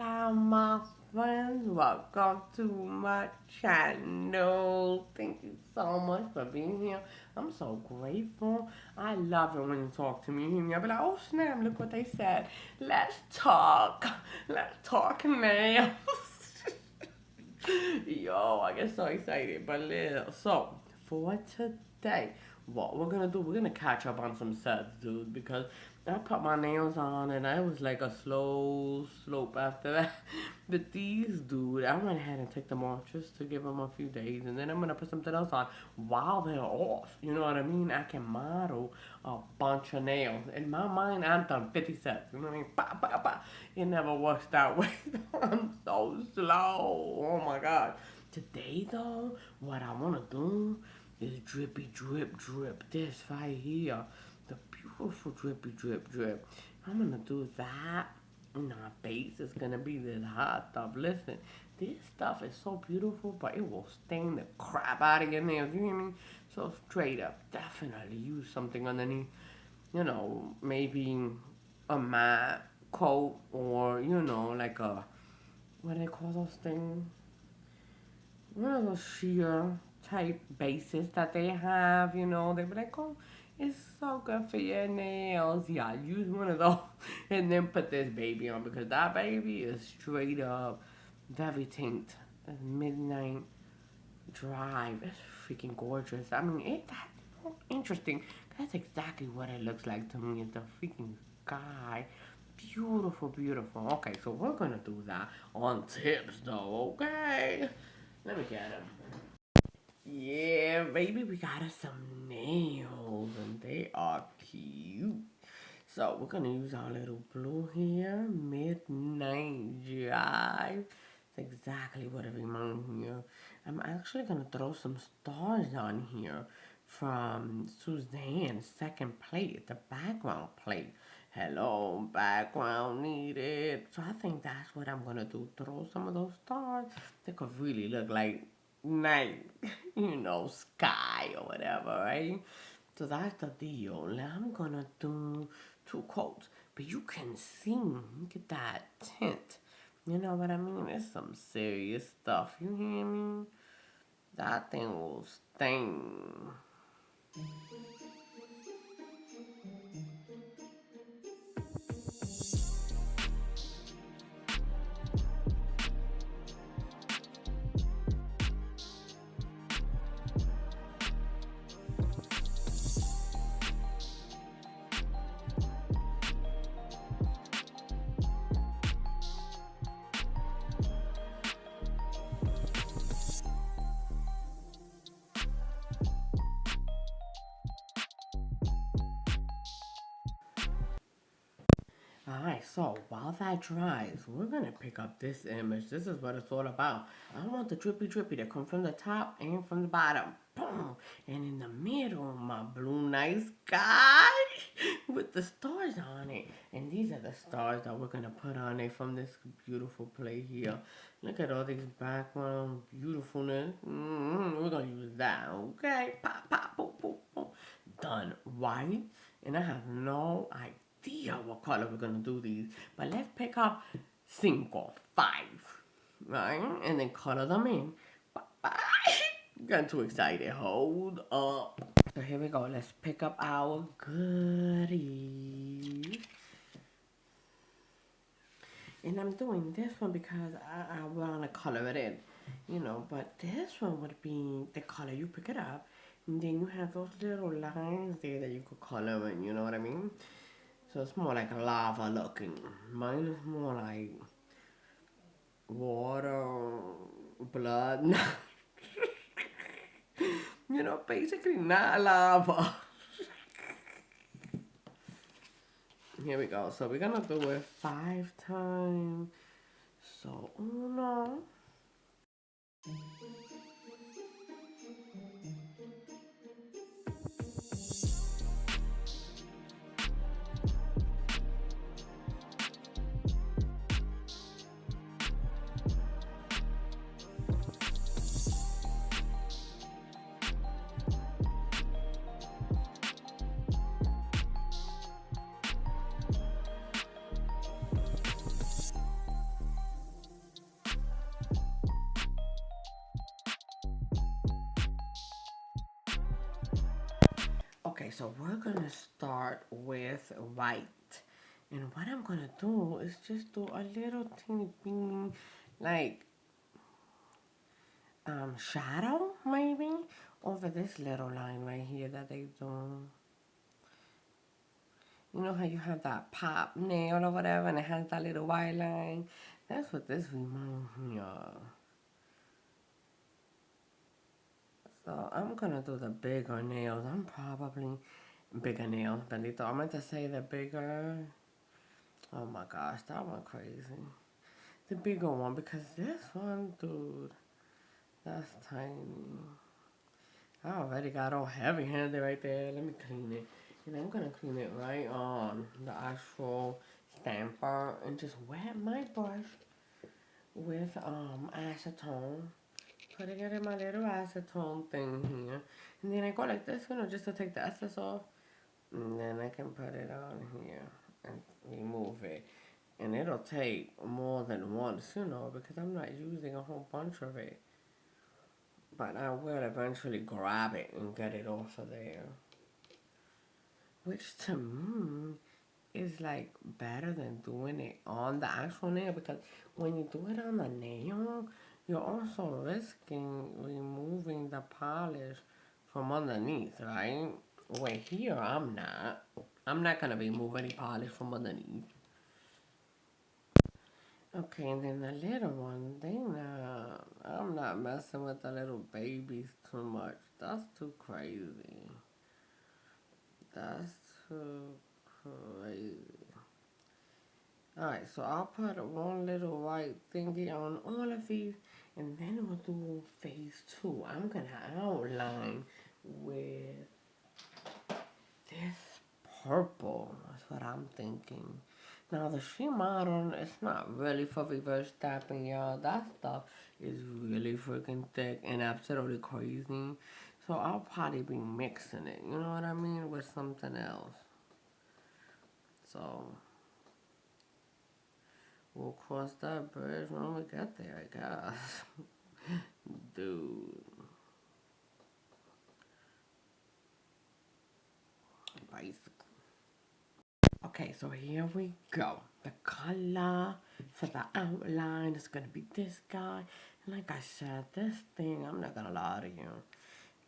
Hola, my friends. Welcome to my channel. Thank you so much for being here. I'm so grateful. I love it when you talk to me. You hear me? I'll be like, oh, snap, look what they said. Let's talk. Let's talk now. Yo, I get so excited. But so, for today, what we're gonna do, we're gonna catch up on some sets, dude, because I put my nails on and I was like a slow slope after that. But these, dude, I went ahead and took them off just to give them a few days, and then I'm gonna put something else on while they're off. You know what I mean? I can model a bunch of nails. In my mind, I've done 50 sets. You know what I mean? Bah, bah, bah. It never works that way. I'm so slow. Oh my god. Today, though, what I wanna do is drippy drip drip. This right here, the beautiful drippy drip drip. I'm gonna do that. And our base is gonna be this hot stuff. Listen, this stuff is so beautiful, but it will stain the crap out of your nails. You hear me? So straight up, definitely use something underneath. You know, maybe a matte coat or like a what do they call those things? One of those sheer type bases that they have, they be like, oh, it's so good for your nails. Yeah, use one of those and then put this baby on because that baby is straight up very tint. Midnight Drive. It's freaking gorgeous. I mean, that's interesting. That's exactly what it looks like to me. The freaking sky. Beautiful, beautiful. Okay, so we're gonna do that on tips though, okay? Let me get them. Yeah, baby, we got us some nails and they are cute. So we're gonna use our little blue here, Midnight Drive. It's exactly what it reminds me of. I'm actually gonna throw some stars on here from Suzanne's second plate, the background plate. Hello, background needed. So I think that's what I'm gonna do. Throw some of those stars. They could really look like night, sky or whatever, right? So that's the deal. Now I'm gonna do two coats, but you can see, look at that tint. You know what I mean? It's some serious stuff. You hear me? That thing will sting. Alright, so while that dries, we're gonna pick up this image. This is what it's all about. I want the drippy drippy to come from the top and from the bottom. Boom! And in the middle, my blue night sky with the stars on it. And these are the stars that we're gonna put on it from this beautiful play here. Look at all these background beautifulness. We're gonna use that, okay? Pop, pop, boom, boom, boom. Done. White. And I have no idea what color we're gonna do these. But let's pick up cinco, five, right? And then color them in. Getting too excited. Hold up. So here we go. Let's pick up our goodies. And I'm doing this one because I want to color it in, but this one would be the color you pick it up. And then you have those little lines there that you could color in, you know what I mean? So it's more like lava looking. Mine is more like water, blood. Basically not lava. Here we go. So we're gonna do it 5 times. So uno. so we're gonna start with white. And what I'm gonna do is just do a little teeny beanie, like shadow maybe over this little line right here that they do. You know how you have that pop nail or whatever and it has that little white line? That's what this reminds me of. So I'm gonna do the bigger nails. I'm probably bigger nails, bendito. I meant to say the bigger. Oh my gosh, that went crazy. The bigger one because this one, dude, that's tiny. I already got all heavy handed right there. Let me clean it. And I'm gonna clean it right on the actual stamper and just wet my brush with acetone. Putting it in my little acetone thing here. And then I go like this, just to take the excess off. And then I can put it on here and remove it. And it'll take more than once, because I'm not using a whole bunch of it. But I will eventually grab it and get it off of there. Which to me is like better than doing it on the actual nail, because when you do it on the nail, you're also risking removing the polish from underneath, right? Where here, I'm not. I'm not gonna remove any polish from underneath. Okay, and then the little one, I'm not messing with the little babies too much. That's too crazy. That's too crazy. Alright, so I'll put one little white thingy on all of these, and then we'll do phase two. I'm gonna outline with this purple. That's what I'm thinking. Now the Shimano, it's not really for reverse tapping, y'all. That stuff is really freaking thick and absolutely crazy. So I'll probably be mixing it, you know what I mean, with something else. So we'll cross that bridge when we get there, I guess. Dude. Basically. Okay, so here we go. The color for the outline is going to be this guy. And like I said, this thing, I'm not going to lie to you,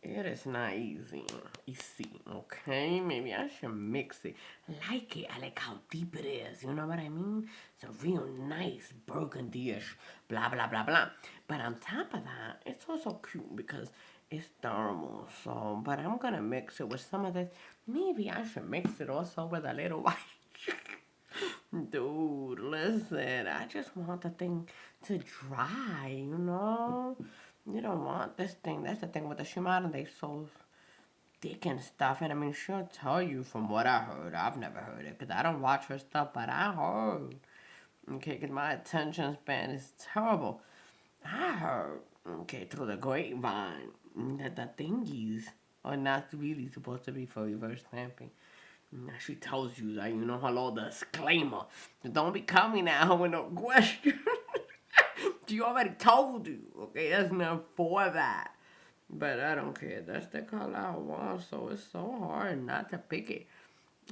it is not easy. Easy, okay? Maybe I should mix it. I like it. I like how deep it is. You know what I mean? It's a real nice burgundy-ish, blah, blah, blah, blah. But on top of that, it's also cute because it's thermal. So, but I'm going to mix it with some of this. Maybe I should mix it also with a little white. Dude, listen, I just want the thing to dry, You don't want this thing. That's the thing with the Shimano. They so thick and stuff. And I mean, she'll tell you from what I heard. I've never heard it because I don't watch her stuff, but I heard. Okay, because my attention span is terrible. I heard, okay, through the grapevine, that the thingies are not really supposed to be for reverse stamping. Now she tells you that, hello, disclaimer. Don't be coming at her with no question. She already told you, okay? That's not for that. But I don't care. That's the color I want, so it's so hard not to pick it.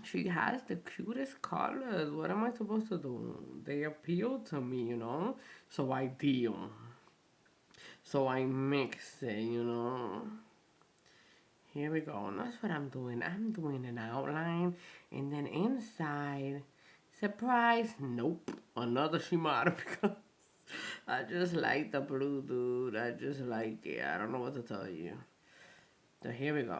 She has the cutest colors. What am I supposed to do? They appeal to me. So I deal. So I mix it. Here we go. And that's what I'm doing. I'm doing an outline. And then inside, surprise, nope. Another Shimano because I just like the blue, dude. I just like it. I don't know what to tell you. So here we go.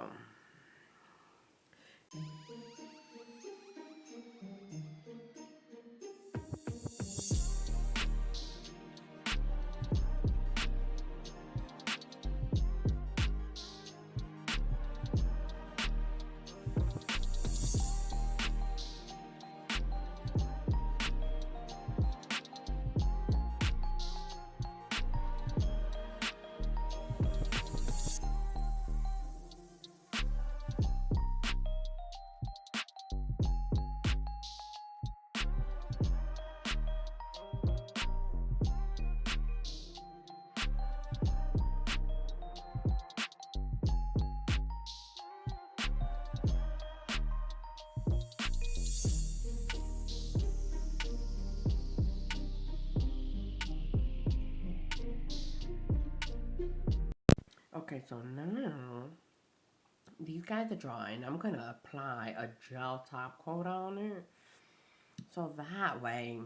Okay, so now these guys are drying. I'm gonna apply a gel top coat on it. So that way,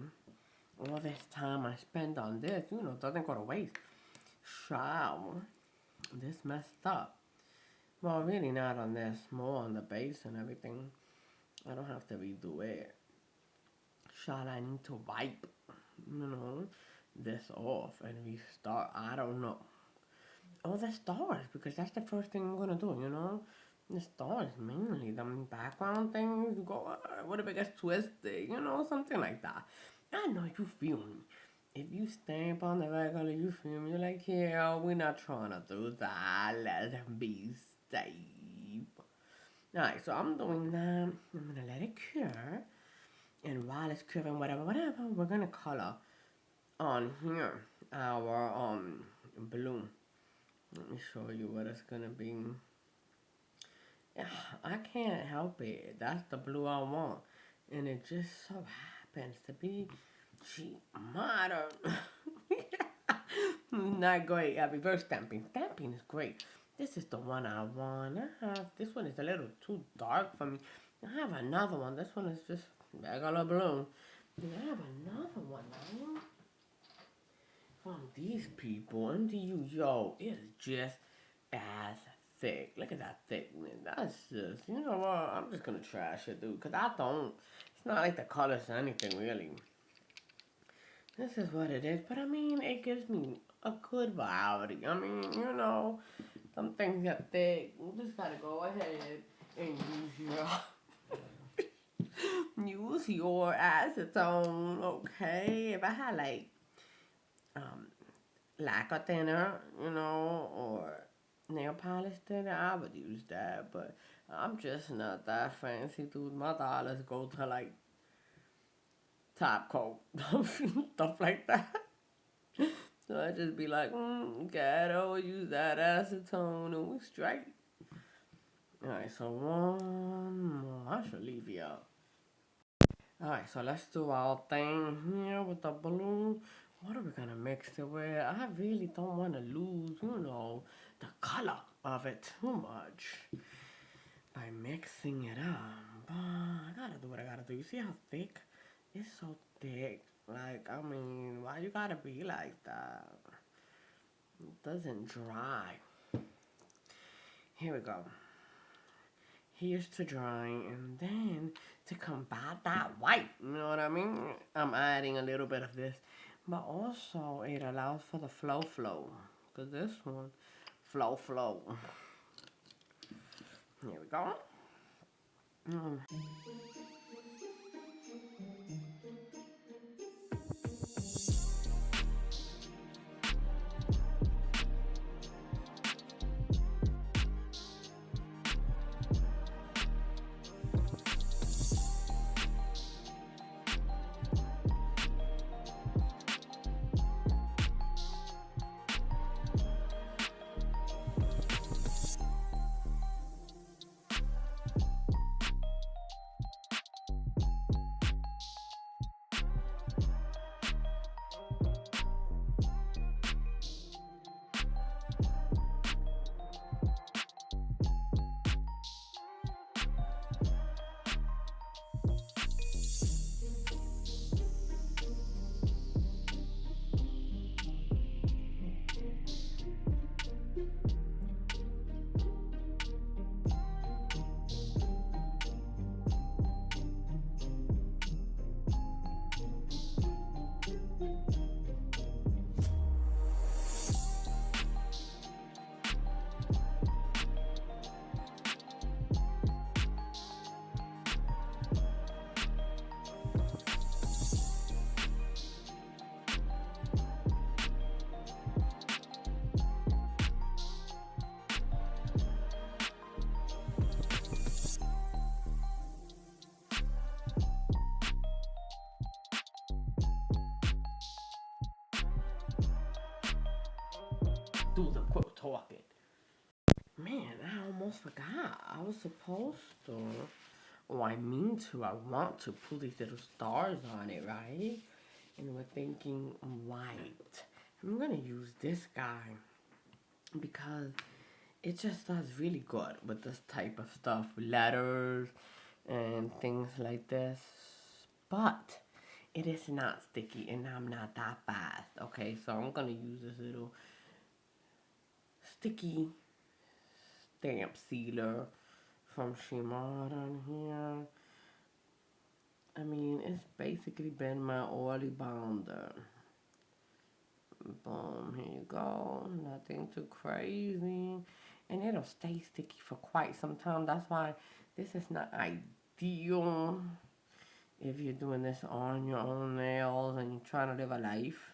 all this time I spend on this, doesn't go to waste. So, this messed up. Well, really not on this, more on the base and everything. I don't have to redo it. Shall I need to wipe, this off and restart? I don't know. Oh, the stars, because that's the first thing I'm gonna do. The stars mainly, the background things, you go, what if it gets twisted, something like that. I know you feel me. If you stamp on the regular, you feel me, you're like, yeah, we're not trying to do that, let's be safe. Alright, so I'm doing that, I'm gonna let it cure, and while it's curing, whatever, we're gonna color on here our blue. Let me show you what it's gonna be. Yeah, I can't help it. That's the blue I want. And it just so happens to be cheap modern. Not great at reverse stamping. Stamping is great. This is the one I want. This one is a little too dark for me. I have another one. This one is just regular blue. And I have another one now from these people. MDU, yo, it's just as thick. Look at that thickness. That's just, you know what? I'm just gonna trash it, dude. Because I don't. It's not like the colors or anything, really. This is what it is. But I mean, it gives me a good variety. I mean, some things get thick. You just gotta go ahead and use your acetone, okay? If I had like um lacquer thinner, or nail polish thinner, I would use that. But I'm just not that fancy, dude. My dollars go to like top coat, stuff like that. So I just be like, gotta use that acetone and we straight. Alright, so one more. I should leave you out. Alright, so let's do our thing here with the balloon. What are we gonna mix it with? I really don't want to lose, the color of it too much by mixing it up. But I gotta do what I gotta do. You see how thick? It's so thick. Like, I mean, why you gotta be like that? It doesn't dry. Here we go. Here's to drying, and then to combat that white, you know what I mean? I'm adding a little bit of this, but also it allows for the flow, because this one, flow. Here we go. Do the quick talking. Man, I almost forgot. I was supposed to. Oh, I mean to. I want to put these little stars on it, right? And we're thinking white. I'm gonna use this guy because it just does really good with this type of stuff, letters and things like this. But it is not sticky and I'm not that fast. Okay, so I'm gonna use this little sticky stamp sealer from Shimon on here. I mean, it's basically been my oily bonder. Boom, here you go. Nothing too crazy. And it'll stay sticky for quite some time. That's why this is not ideal if you're doing this on your own nails and you're trying to live a life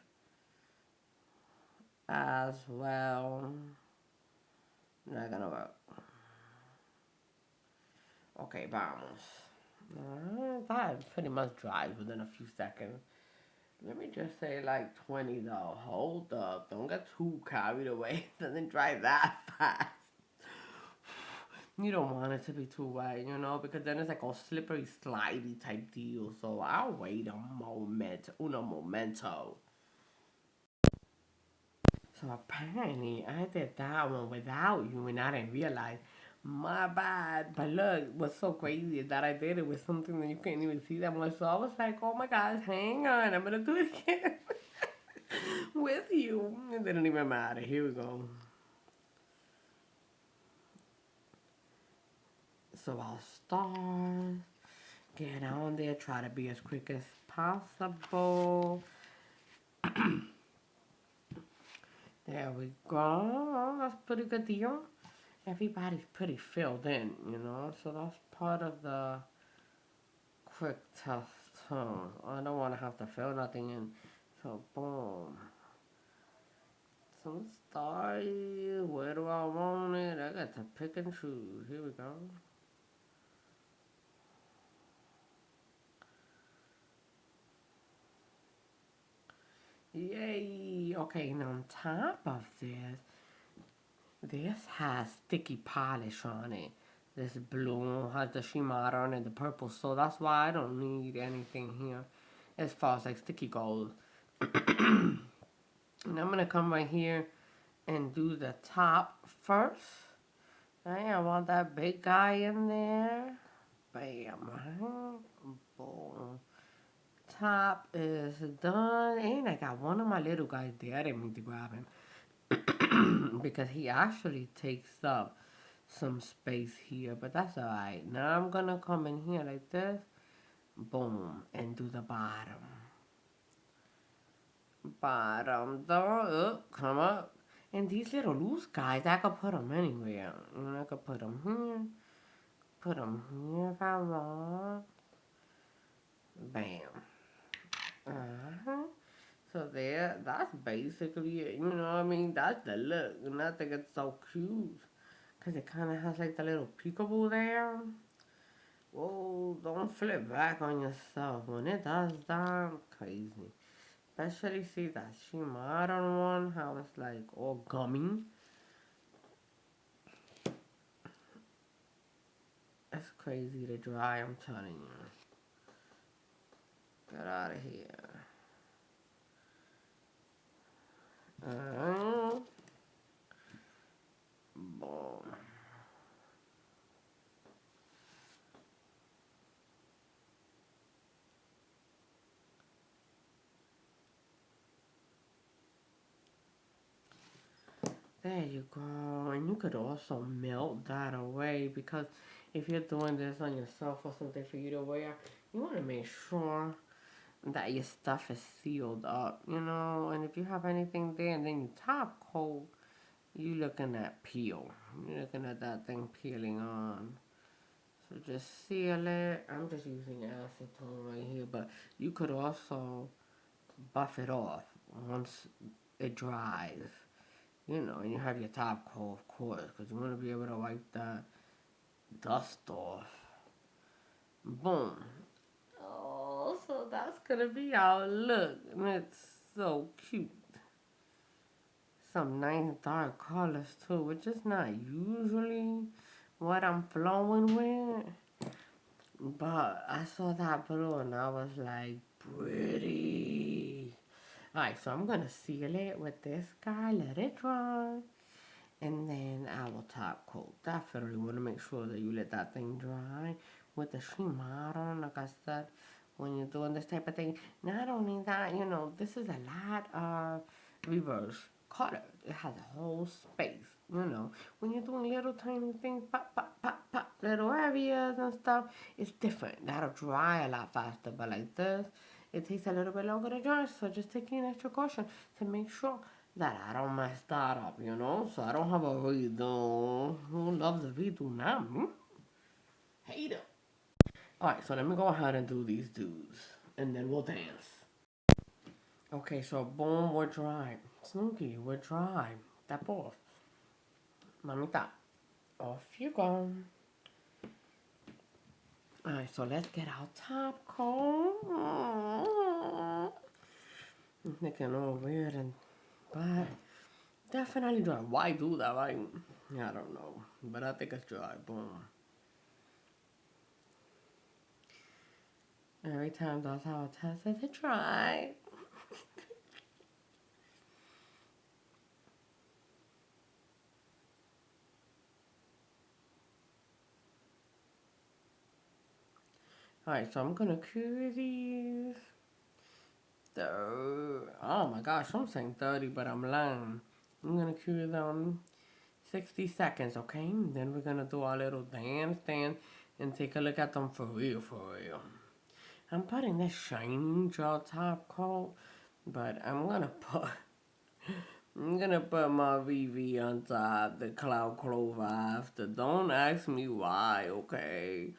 as well. Not gonna work. Okay, vamos. That pretty much dries within a few seconds. Let me just say like 20 though. Hold up. Don't get too carried away. It doesn't dry that fast. You don't want it to be too wet, because then it's like a slippery, slidey type deal. So I'll wait a moment. Uno momento. So apparently I did that one without you and I didn't realize. My bad. But look, what's so crazy is that I did it with something that you couldn't even see that much. So I was like, oh my gosh, hang on. I'm going to do it again with you. It didn't even matter. Here we go. So I'll start. Get on there. Try to be as quick as possible. There we go. That's a pretty good deal. Everybody's pretty filled in, so that's part of the quick test too. I don't want to have to fill nothing in. So boom. So let's start. Where do I want it? I got to pick and choose. Here we go. Yay! Okay, and on top of this has sticky polish on it. This blue has the shimmer on it, the purple, so that's why I don't need anything here as far as like sticky goes. And I'm gonna come right here and do the top first. I want that big guy in there. Bam. Boom. Top is done. And I got one of my little guys there. I didn't mean to grab him. Because he actually takes up some space here. But that's alright. Now I'm going to come in here like this. Boom. And do the bottom. Bottom door. Come up. And these little loose guys, I could put them anywhere. And I could put them here. Put them here if I want. Bam. Uh-huh. So there, that's basically it. You know what I mean? That's the look. And I think it's so cute. Because it kind of has like the little peekaboo there. Whoa, don't flip back on yourself. When it does that, crazy. Especially see that modern one, how it's like all gummy. It's crazy to dry, I'm telling you. Get out of here. Boom. There you go. And you could also melt that away because if you're doing this on yourself or something for you to wear, you want to make sure that your stuff is sealed up, and if you have anything there and then you top coat, you looking at peel. You're looking at that thing peeling on. So just seal it. I'm just using acetone right here, but you could also buff it off once it dries. And you have your top coat, of course, because you want to be able to wipe that dust off. Boom. Oh, so that's gonna be our look, and it's so cute. Some nice dark colors too, which is not usually what I'm flowing with. But I saw that blue and I was like, pretty. Alright, so I'm gonna seal it with this guy, let it dry. And then our top coat. Definitely want to make sure that you let that thing dry with the shimmer on, like I said, when you're doing this type of thing. Not only that, this is a lot of reverse color. It has a whole space, When you're doing little tiny things, pop, pop, pop, pop, little areas and stuff, it's different. That'll dry a lot faster. But like this, it takes a little bit longer to dry, so just taking an extra caution to make sure that I don't mess that up, so I don't have a redo. Who loves a redo? Not me. Hate it. Alright, so let me go ahead and do these dudes, and then we'll dance. Okay, so boom, we're dry. Snooky, we're dry. Tap off. Mamita, off you go. Alright, so let's get our top coat. I'm thinking all weird, but definitely dry. Why do that? I don't know, but I think it's dry. Boom. Every time that's how I test it, it's dry. Alright, so I'm gonna cure these. Oh my gosh, I'm saying 30, but I'm lying. I'm gonna cure them 60 seconds, okay? Then we're gonna do our little dance and take a look at them for real, for real. I'm putting this shiny gel top coat, but I'm gonna put my VV on top, the cloud clover after. Don't ask me why, okay?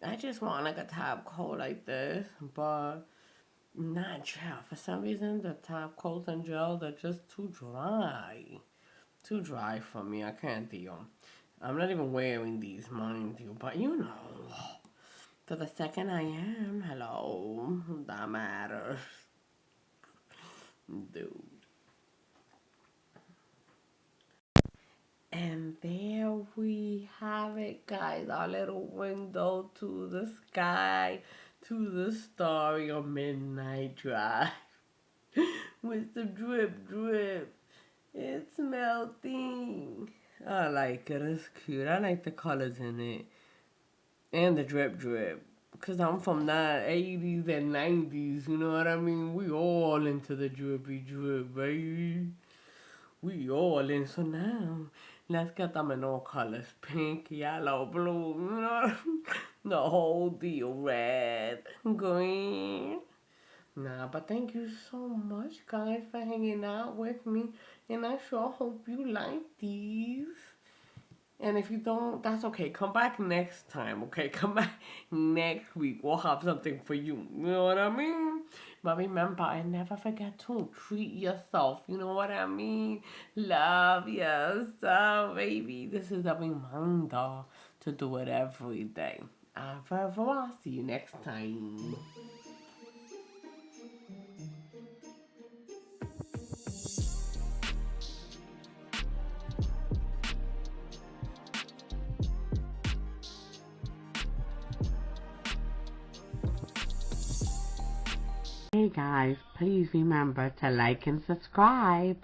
I just want like a top coat like this, but not gel. For some reason, the top coats and gels are just too dry. Too dry for me. I can't deal. I'm not even wearing these, mind you, but to the second I am, hello, that matters. Dude. And there we have it, guys. Our little window to the sky, to the starry or midnight drive. With the drip drip. It's melting. I like it. It's cute. I like the colors in it. And the drip drip. Because I'm from the 80s and 90s, you know what I mean? We all into the drippy drip, baby. We all in. So now, let's get them in all colors. Pink, yellow, blue, the whole deal. Red, green. Nah, but thank you so much, guys, for hanging out with me. And I sure hope you like these. And if you don't, that's okay. Come back next time, okay? Come back next week. We'll have something for you. You know what I mean? But remember, and never forget to treat yourself. You know what I mean? Love yourself, baby. This is a reminder to do it every day. Au revoir. See you next time. Hey guys, please remember to like and subscribe.